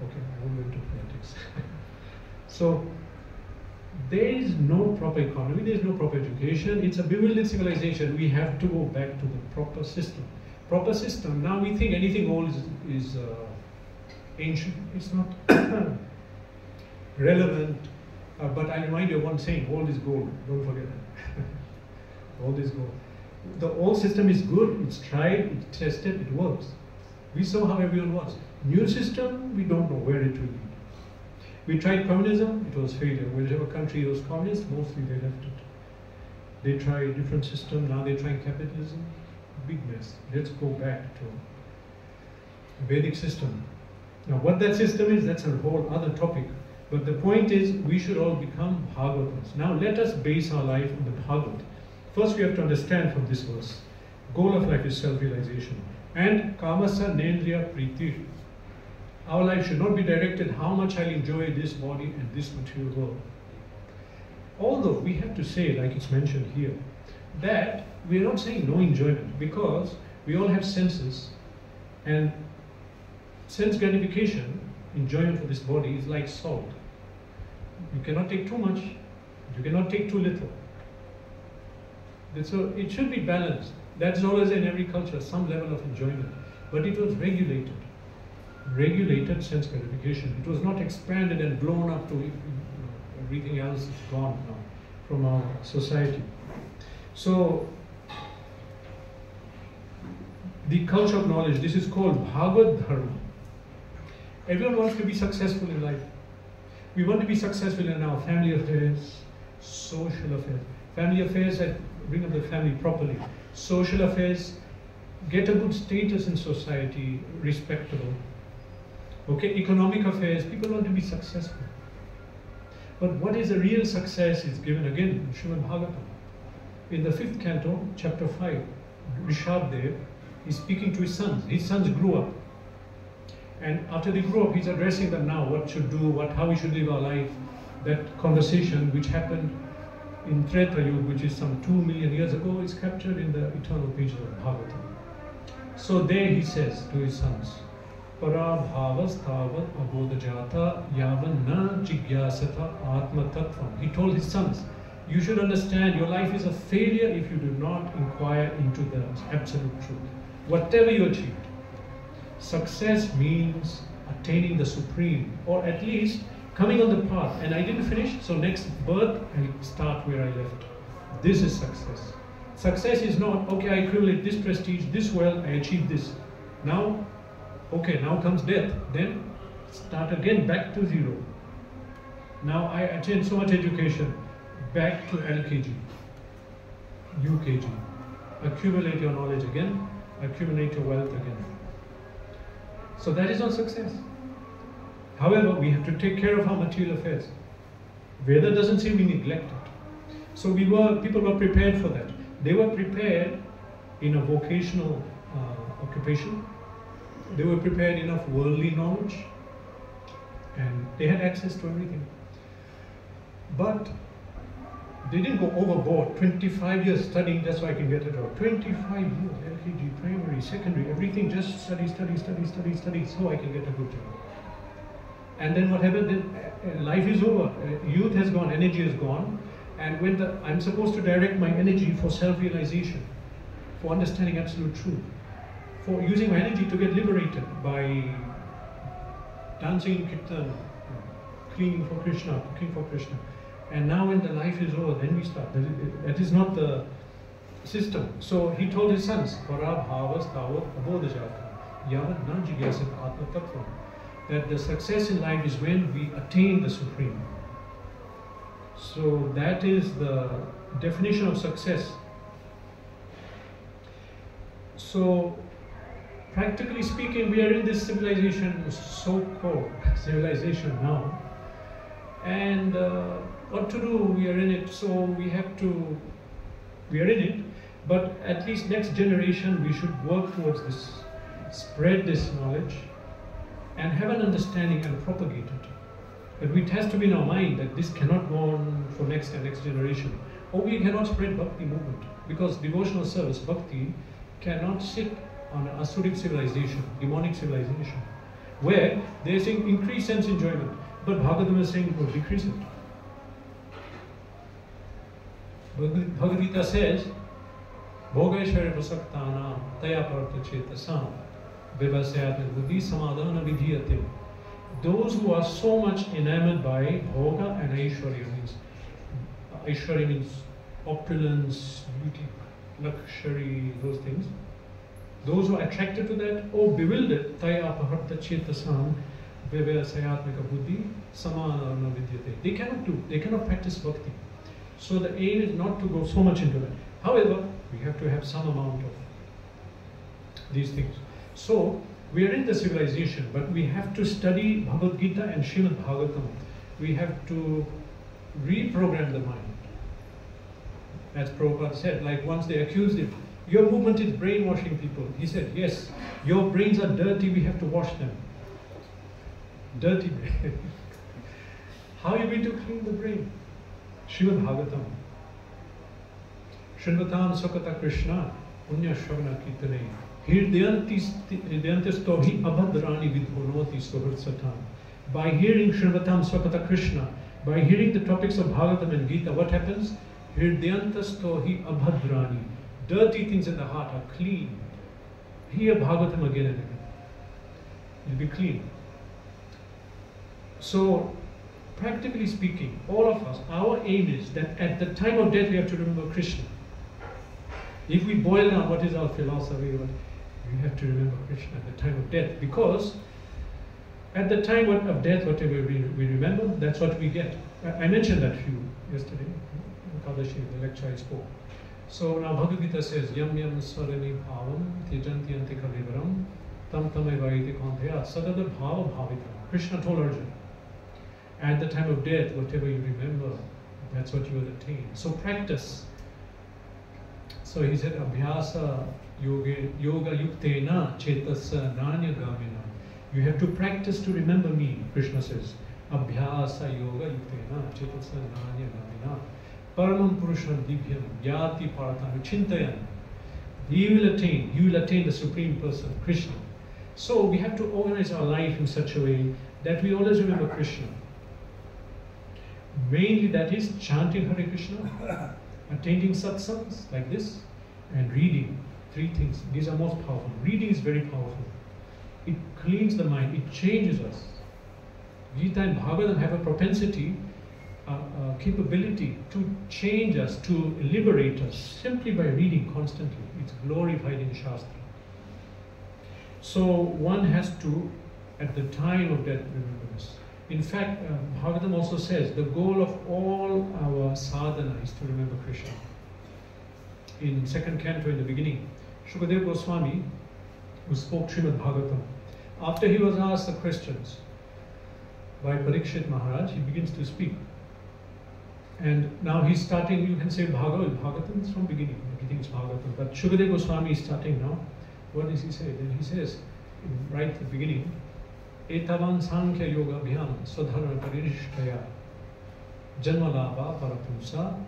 okay, I won't go into politics. So, there is no proper economy, there is no proper education, it's a bewildered civilization. We have to go back to the proper system. Proper system, now we think anything old is ancient, it's not relevant. But I remind you of one saying, old is gold, don't forget that. Old is gold. The old system is good, it's tried, it's tested, it works. We saw how everyone was. New system, we don't know where it will lead. We tried communism, it was failure. Whichever country was communist, mostly they left it. They tried a different system, now they're trying capitalism. Big mess. Let's go back to Vedic system. Now what that system is, that's a whole other topic. But the point is, we should all become Bhagavatans. Now let us base our life on the Bhagavat. First, we have to understand from this verse, goal of life is self-realization. And kamasa nendriya priti. Our life should not be directed how much I'll enjoy this body and this material world. Although we have to say, like it's mentioned here, that we are not saying no enjoyment, because we all have senses, and sense gratification, enjoyment for this body is like salt. You cannot take too much, you cannot take too little. So it should be balanced. That's always in every culture, some level of enjoyment. But it was regulated sense gratification. It was not expanded and blown up to everything else is gone now from our society. So the culture of knowledge, this is called Bhagavad Dharma. Everyone wants to be successful in life. We want to be successful in our family affairs, social affairs. Family affairs that bring up the family properly. Social affairs, get a good status in society, respectable. Okay, economic affairs, people want to be successful. But what is a real success is given again in Srimad Bhagavatam. In the 5th canto, chapter 5, Rishabdev is speaking to his sons. His sons grew up. And after they grew up, he's addressing them now, what should do, how we should live our life. That conversation which happened in Treta Yuga, which is some 2 million years ago, is captured in the eternal pages of Bhagavatam. So there he says to his sons, Para bhavas tavat abodhajata yavan na jigyasata atma tattvam. He told his sons, you should understand your life is a failure if you do not inquire into the absolute truth. Whatever you achieve, success means attaining the supreme, or at least coming on the path. And I didn't finish, so next birth I start where I left. This is success. Success is not, okay, I accumulate this prestige, this wealth, I achieved this. Now, okay, now comes death. Then start again, back to zero. Now I attained so much education, back to LKG, UKG. Accumulate your knowledge again, accumulate your wealth again. So that is not success. However, we have to take care of our material affairs. Veda doesn't say we neglect it. So people were prepared for that. They were prepared in a vocational occupation. They were prepared enough worldly knowledge, and they had access to everything. But they didn't go overboard. 25 years studying, that's why I can get a job. 25 years, LKG, primary, secondary, everything, just study, so I can get a good job. And then what happened? Then life is over. Youth has gone, energy is gone. And when I'm supposed to direct my energy for self-realization, for understanding absolute truth, for using my energy to get liberated by dancing kirtan, cleaning for Krishna, cooking for Krishna. And now when the life is over, then we start. That is not the system. So he told his sons, that the success in life is when we attain the Supreme. So that is the definition of success. So practically speaking, we are in this civilization, so-called civilization now. And what to do? We are in it, so we are in it, but at least next generation we should work towards this, spread this knowledge, and have an understanding and propagate it. But it has to be in our mind that this cannot go on for next and next generation. Or we cannot spread Bhakti movement, because devotional service, Bhakti, cannot sit on an asuric civilization, demonic civilization, where they are saying increase sense enjoyment, but Bhagavatam is saying no, decrease it. Bhagavad Gita says, Bhogaishwarya prasaktana taya parta chetasam vivasayat buddhi samadhana vidhiyate. Those who are so much enamored by bhoga and Aishwarya means opulence, beauty, luxury, those things. Those who are attracted to that, or bewildered, taya paharta chetasam vivasayatmika buddhi samadhana vidhiyate. They cannot practice bhakti. So the aim is not to go so much into that. However, we have to have some amount of these things. So we are in the civilization, but we have to study Bhagavad Gita and Srimad Bhagavatam. We have to reprogram the mind. As Prabhupada said, like once they accused him, your movement is brainwashing people. He said, yes, your brains are dirty, we have to wash them. Dirty brain. How are you going to clean the brain? Srimad Bhagavatam. Shrinatam Sakata Krishna, Punya Shravana Kirtane. Hirdayantis tohi abhadrani vidhunoti suhrit satan. By hearing Shrinatam Sakata Krishna, by hearing the topics of Bhagavatam and Gita, what happens? Hirdayantis tohi abhadrani. Dirty things in the heart are clean. Hear Bhagavatam again and again. You'll be clean. So, practically speaking, all of us, our aim is that at the time of death we have to remember Krishna. If we boil down what is our philosophy, we have to remember Krishna at the time of death, because at the time of death, whatever we remember, that's what we get. I mentioned that to you yesterday in Kadashi, the lecture I spoke. So now Bhagavad Gita says, Yam yam svarani bhavam tyajanti ante kalivaram tam tameva iti kanthaya sadada bhava bhavita. Krishna told Arjuna, at the time of death, whatever you remember, that's what you will attain. So practice. So he said, Abhyasa yoga yuktena chetasa nanya gamina. You have to practice to remember me, Krishna says. Abhyasa yoga yuktena chetasa nanya gamina. Paramam purusham dibhyam yati paratanu chintayan. You will attain the Supreme Person, Krishna. So we have to organize our life in such a way that we always remember Krishna. Mainly that is chanting Hare Krishna, attending satsangs like this, and reading. Three things. These are most powerful. Reading is very powerful. It cleans the mind. It changes us. Gita and Bhagavatam have a propensity, capability to change us, to liberate us simply by reading constantly. It's glorified in Shastra. So one has to, at the time of death, remember this. In fact, Bhagavatam also says the goal of all our sadhana is to remember Krishna. In second canto, in the beginning, Shukadeva Goswami, who spoke Srimad Bhagavatam, after he was asked the questions by Parikshit Maharaj, he begins to speak. And now he's starting, you can say Bhagavatam is from beginning, everything's Bhagavatam. But Shukadeva Goswami is starting now. What does he say? Then he says, right at the beginning, Etavan Sankhya Yoga Bhyam Swadharma Parishtaya Janmalabha Parapumsa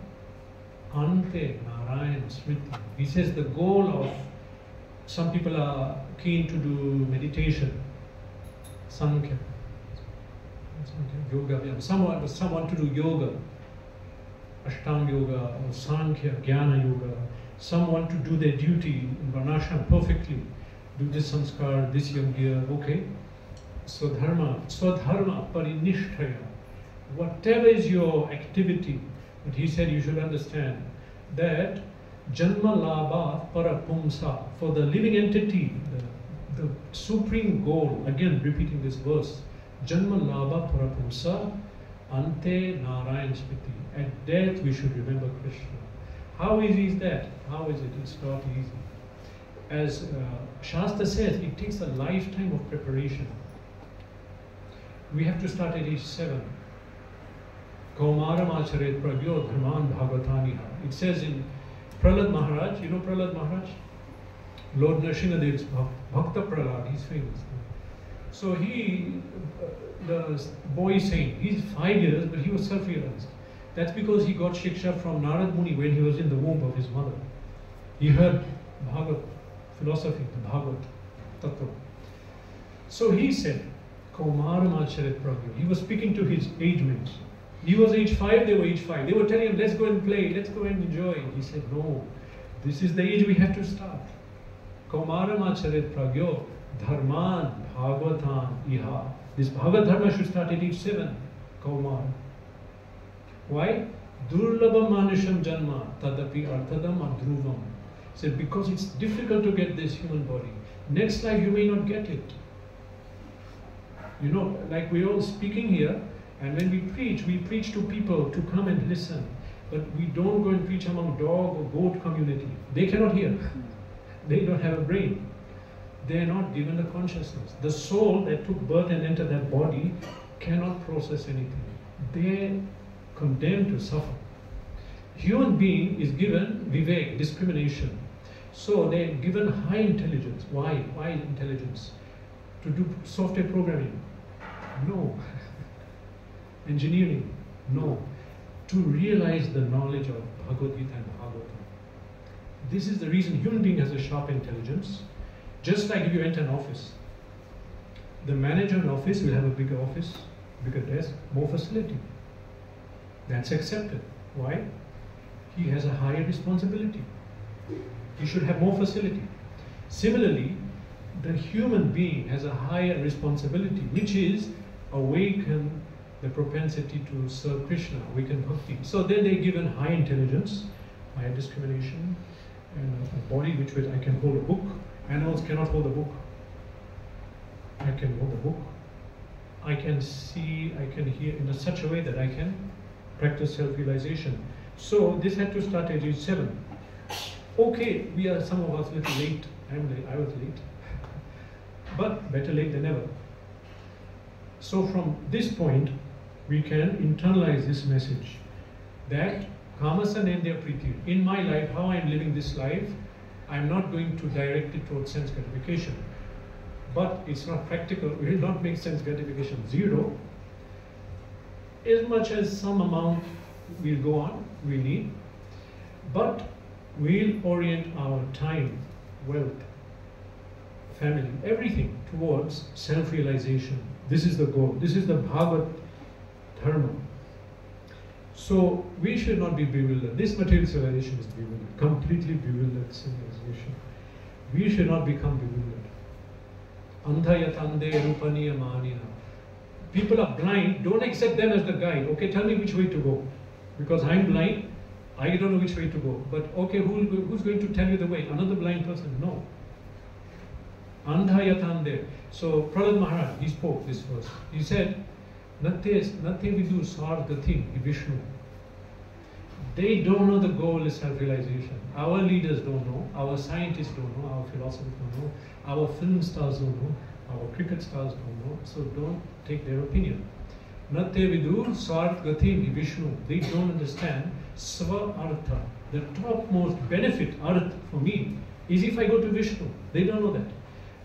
Ante Narayan Smriti. He says the goal of, some people are keen to do meditation, Sankhya Yoga Bhyam. Some want to do yoga, Ashtanga Yoga or Sankhya, Jnana Yoga. Some want to do their duty in Varnashram perfectly, do this sanskar, this yogya, okay. Swadharma parinishthaya. Whatever is your activity, but he said you should understand that janma labha parapumsa, for the living entity, the supreme goal, again repeating this verse, janma labha parapumsa ante narayan smriti. At death we should remember Krishna. How easy is that? How is it? It's not easy. As Shastra says, it takes a lifetime of preparation. We have to start at age 7. Kaumaram acharet pragyo dharman bhagavataniha. It says in Prahlad Maharaj, you know Prahlad Maharaj? Lord Nrsimhadev's Bhakta Prahlad, he's famous. So the boy is saying, he's 5 years, but he was self-realized. That's because he got shiksha from Narad Muni when he was in the womb of his mother. He heard Bhagavad philosophy, the Bhagavad Tattva. So he said, Kaumaram acharet pragyo. He was speaking to his age mates. He was age 5, they were age 5. They were telling him, let's go and play, let's go and enjoy. He said, no, this is the age we have to start. Kaumaram acharet pragyo dharman bhagavatan iha. This Bhagavad Dharma should start at age 7. Kaumar. Why? Durlabham manusham janma tadapi arthadam adhruvam. Said because it's difficult to get this human body. Next life you may not get it. You know, like we're all speaking here, and when we preach to people to come and listen. But we don't go and preach among dog or goat community. They cannot hear. They don't have a brain. They are not given the consciousness. The soul that took birth and entered that body cannot process anything. They're condemned to suffer. Human being is given vivek, discrimination. So they're given high intelligence. Why? Why intelligence? To do software programming. No. Engineering? No. To realize the knowledge of Bhagavad Gita and Bhagavatam. This is the reason human being has a sharp intelligence. Just like if you enter an office, the manager in office will have a bigger office, bigger desk, more facility. That's accepted. Why? He has a higher responsibility. He should have more facility. Similarly, the human being has a higher responsibility, which is awaken the propensity to serve Krishna, awaken bhakti. So then they're given high intelligence, high discrimination, and a body which I can hold a book. Animals cannot hold a book. I can hold a book. I can see, I can hear in such a way that I can practice self-realization. So this had to start at age 7. Okay, we are some of us a little late. I'm late. I was late. But better late than never. So from this point, we can internalize this message that Kamasa Nendya Priti. In my life, how I'm living this life, I'm not going to direct it towards sense gratification. But it's not practical. We will not make sense gratification zero. As much as some amount will go on, we need. But we'll orient our time, wealth, family, everything towards self-realization. This is the goal. This is the Bhagavad Dharma. So we should not be bewildered. This material civilization is bewildered, completely bewildered civilization. We should not become bewildered. Andhayatande rupaniya manina. People are blind, don't accept them as the guide. Okay, tell me which way to go. Because I'm blind, I don't know which way to go. But okay, who's going to tell you the way? Another blind person? No. Andhayatande. So Prahlad Maharaj, he spoke this verse. He said, Natte vidu sargati Vishnu. They don't know the goal is self-realization. Our leaders don't know, our scientists don't know, our philosophers don't know, our film stars don't know, our cricket stars don't know, so don't take their opinion. Natte vidu sargati Vishnu. They don't understand sva artha. The topmost benefit, artha, for me, is if I go to Vishnu. They don't know that.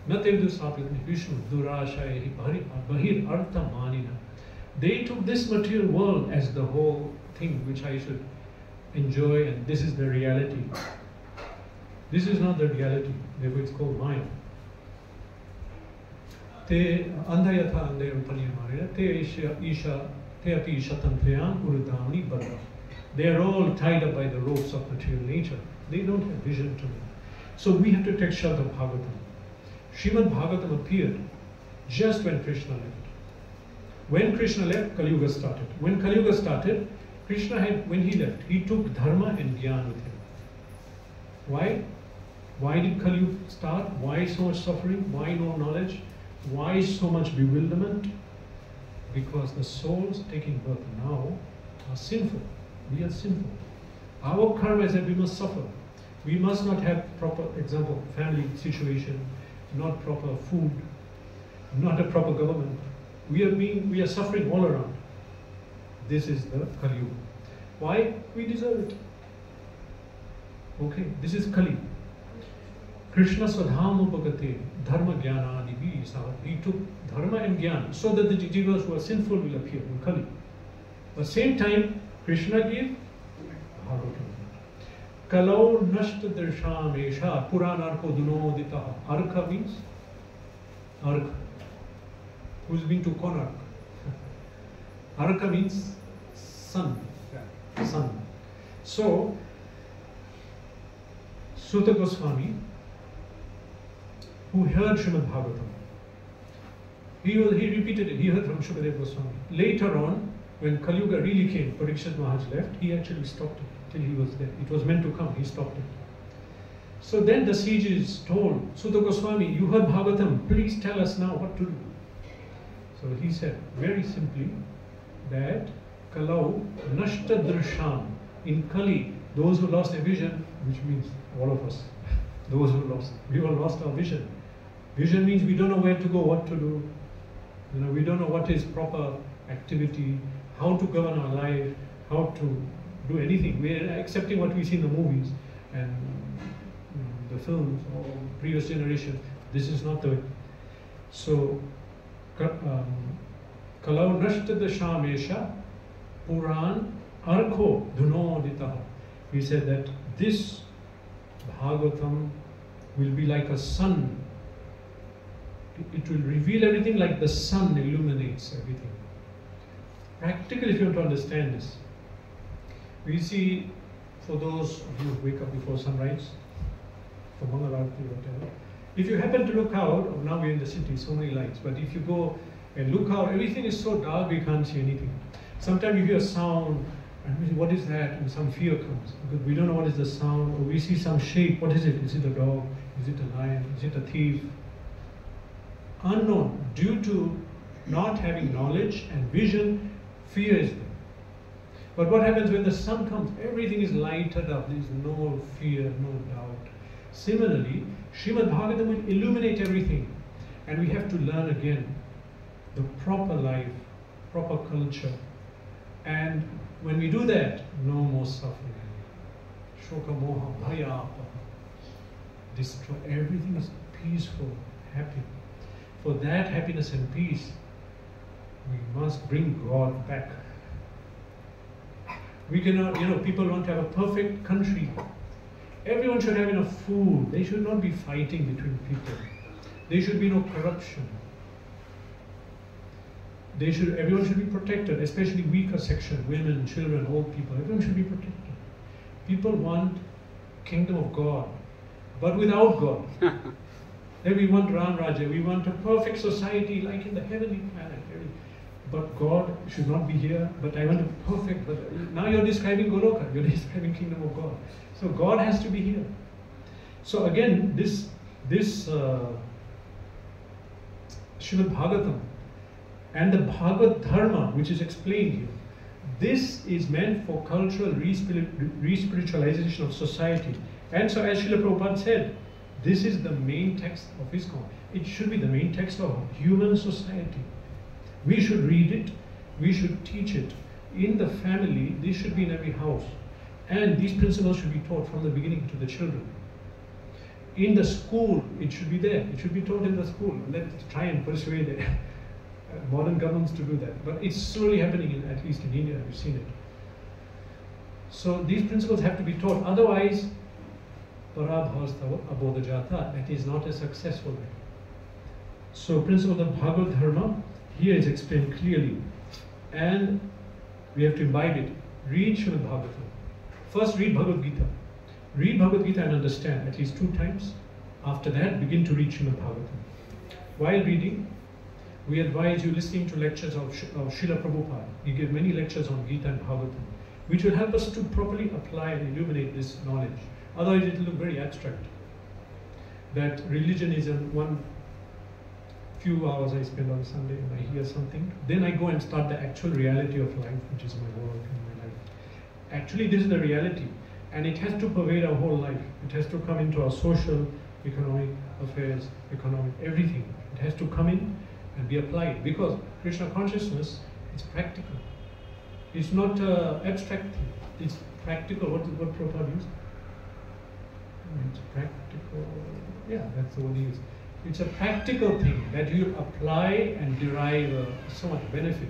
Natte vidu sargati Vishnu. Durashaya bahir artha manina. They took this material world as the whole thing which I should enjoy, and this is the reality. This is not the reality, therefore it's called Maya. Te andhayatha andayam paniyamarya, te isha, te api shatantrayam urudamni bada. They are all tied up by the ropes of material nature. They don't have vision to me. So we have to take Shrada Bhagavatam. Srimad Bhagavatam appeared just when Krishna left. When Krishna left, Kali Yuga started. When Kali Yuga started, Krishna had, when he left, he took dharma and jnana with him. Why? Why did Kali Yuga start? Why so much suffering? Why no knowledge? Why so much bewilderment? Because the souls taking birth now are sinful. We are sinful. Our karma is that we must suffer. We must not have proper, example, family situation, not proper food, not a proper government. We are suffering all around. This is the Kali Yuga. Why? We deserve it. Okay, this is Kali. Krishna Swadham Upagate, Dharma Jnana Adibi. He took Dharma and Jnana so that the jivas who are sinful will appear in Kali. At the same time, Krishna gave Bhagavatam. Kalau Nashta Darsham Esha Puranarko Dunodita. Arka means Arka. Who's been to Konark? Arka means sun. Sun. So, Suta Goswami, who heard Srimad Bhagavatam, he repeated it, he heard from Shukadeva Goswami. Later on, when Kali Yuga really came, Parikshit Maharaj left, he actually stopped it till he was there. It was meant to come, he stopped it. So then the sages told Suta Goswami, you heard Bhagavatam, please tell us now what to do. So he said very simply that Kalau Nashta Drisham, in Kali, those who lost their vision, which means all of us, those who lost, we all lost our vision. Vision means we don't know where to go, what to do. We don't know what is proper activity, how to govern our life, how to do anything. We are accepting what we see in the movies and the films or previous generation. This is not the way. So Kalau Nashtad Shamesha Puran Arkho Dhunoditaha. He said that this Bhagavatam will be like a sun. It will reveal everything like the sun illuminates everything. Practically, if you want to understand this, we see, for those of you who wake up before sunrise, for Mangalarti or whatever, if you happen to look out, now we're in the city, so many lights, but if you go and look out, everything is so dark we can't see anything. Sometimes you hear a sound, and we say, what is that? And some fear comes, because we don't know what is the sound, or we see some shape, what is it? Is it a dog? Is it a lion? Is it a thief? Unknown. Due to not having knowledge and vision, fear is there. But what happens when the sun comes? Everything is lighted up, there is no fear, no doubt. Similarly, Srimad Bhagavatam will illuminate everything, and we have to learn again the proper life, proper culture. And when we do that, no more suffering. Shoka moha bhaya. Destroy. Everything is peaceful, happy. For that happiness and peace, we must bring God back. We cannot, people want to have a perfect country. Everyone should have enough food. They should not be fighting between people. There should be no corruption. Everyone should be protected, especially weaker section, women, children, old people. Everyone should be protected. People want kingdom of God, but without God. Then we want Ram Raja. We want a perfect society like in the heavenly planet. But God should not be here. But I want a perfect. But now you're describing Goloka. You're describing kingdom of God. So God has to be here. So again, this Srimad Bhagavatam and the Bhagavad Dharma, which is explained here, this is meant for cultural re-spiritualization of society. And so, as Srila Prabhupada said, this is the main text of ISKCON. It should be the main text of human society. We should read it, we should teach it. In the family, this should be in every house. And these principles should be taught from the beginning to the children. In the school, it should be there. It should be taught in the school. Let's try and persuade the modern governments to do that. But it's slowly happening, at least in India, we've seen it. So these principles have to be taught. Otherwise, parabhavastava abodhajata, that is not a successful way. So principle of Bhagavad Dharma, here is explained clearly. And we have to imbibe it. Read Srimad Bhagavatam. First read Bhagavad Gita. Read Bhagavad Gita and understand at least 2 times. After that, begin to read Srimad Bhagavatam. While reading, we advise you listening to lectures of Srila Prabhupada. He gave many lectures on Gita and Bhagavatam, which will help us to properly apply and illuminate this knowledge. Otherwise, it will look very abstract. That religion is in one few hours I spend on Sunday and I hear something. Then I go and start the actual reality of life, which is my work and my life. Actually, this is the reality. And it has to pervade our whole life. It has to come into our social, economic affairs, economic, everything. It has to come in and be applied. Because Krishna consciousness is practical. It's not abstract thing. It's practical. What Prabhupada used? It's practical. Yeah, that's the word he used. It's a practical thing that you apply and derive so much benefit.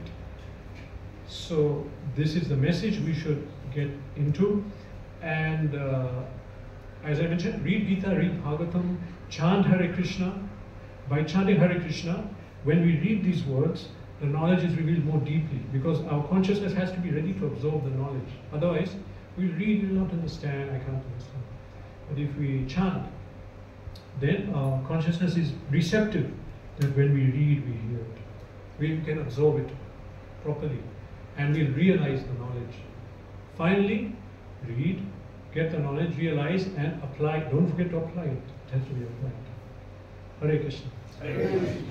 So this is the message we should get into. And as I mentioned, read Gita, read Bhagavatam, chant Hare Krishna. By chanting Hare Krishna, when we read these words, the knowledge is revealed more deeply because our consciousness has to be ready to absorb the knowledge. Otherwise, we read, we will not understand, I can't understand. But if we chant, then our consciousness is receptive that when we read, we hear it. We can absorb it properly and we'll realize the knowledge. Finally, read, get the knowledge, realize and apply. Don't forget to apply it. It has to be applied. Hare Krishna. Hare Krishna.